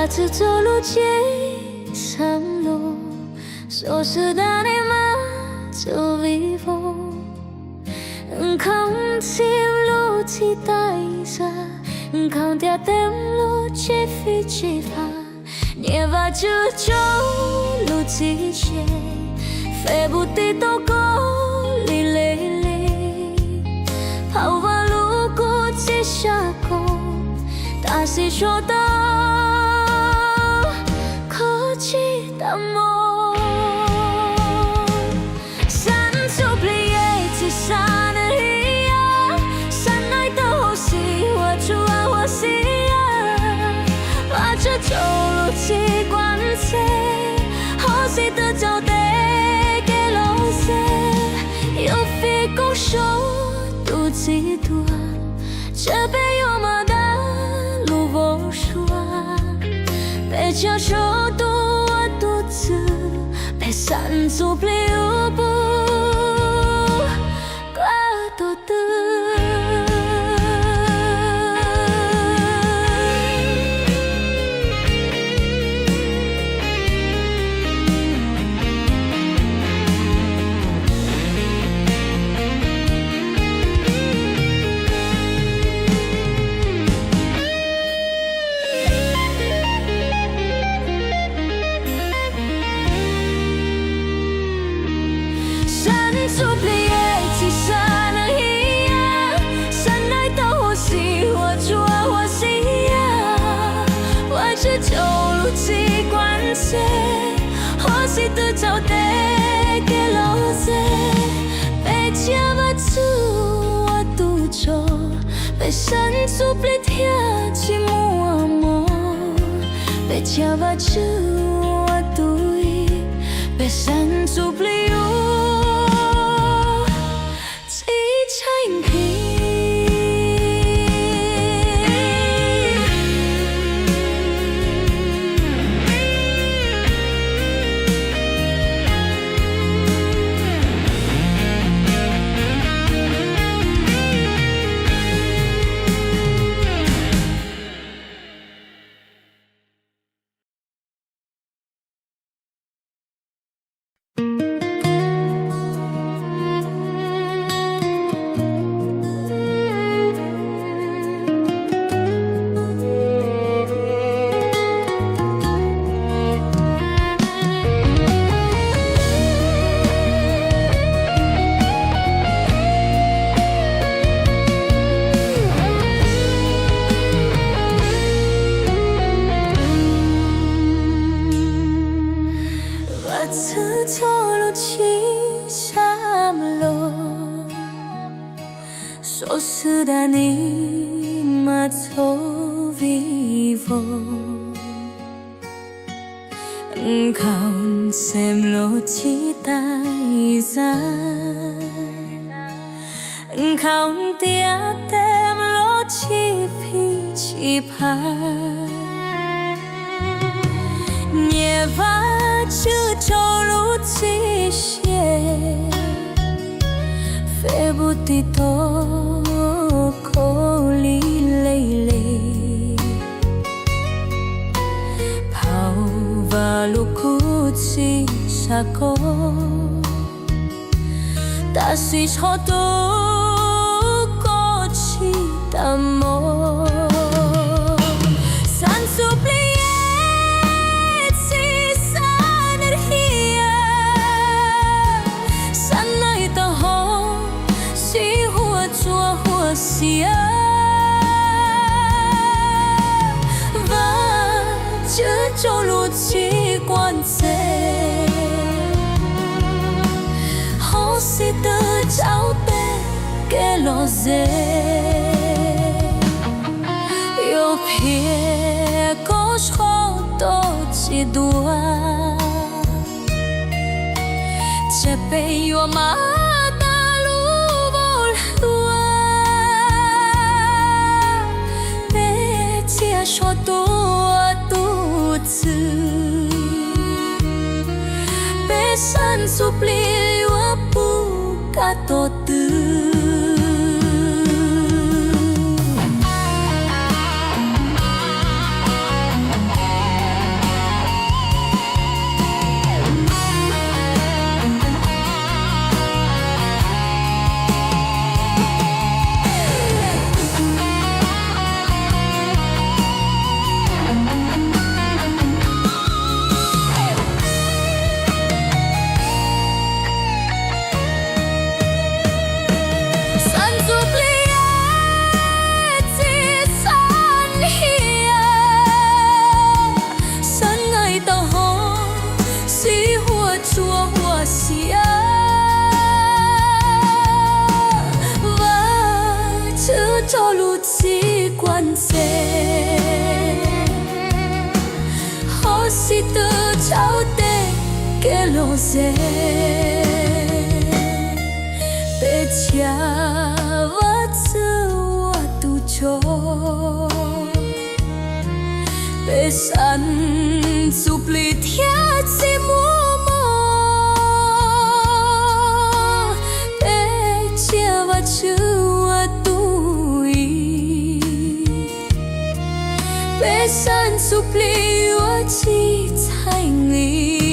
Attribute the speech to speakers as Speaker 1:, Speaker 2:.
Speaker 1: 次走路几场路，说是带你们走 vivo， 空气路期待着，空调灯路起飞起发，你把这种路季节，飞不地都够里累累，跑完路过几下沟，大西说的科技大梦，山丘里一起山的一样，山内的呼吸我主啊我心啊，把这走路习惯切，呼吸的交代给老些，有飞拱手独几段，这边有马达路不说，被接受度我独自被山阻不了不怪多的。走路习惯些，呼吸的交代给老些，被家把住我独走，被山阻不了天气默默，被家把住我独一，被山阻不了几场皮。Sudah nikmat so vivo, engkau semlo cita izan, engkau tiada melo cipi cipan, nieva cucolu cisye, febutito. Koli lele, pau valukuci sako, tasi choto koci tamo, san supliet si sanerhia, sana itaho si hua chua hua sia. Cho lụt chỉ quan xe họ sẽ tự cháu bé kê lo dê yêu phía có khó to chỉ đua chè bê yêu mà ta lũ vô lua bê chia cho tôi Besan supli wapu kato tu. 些，别家我自我独求，别山苏不离天气默默，别家我自我独一，别山苏不离我七彩里。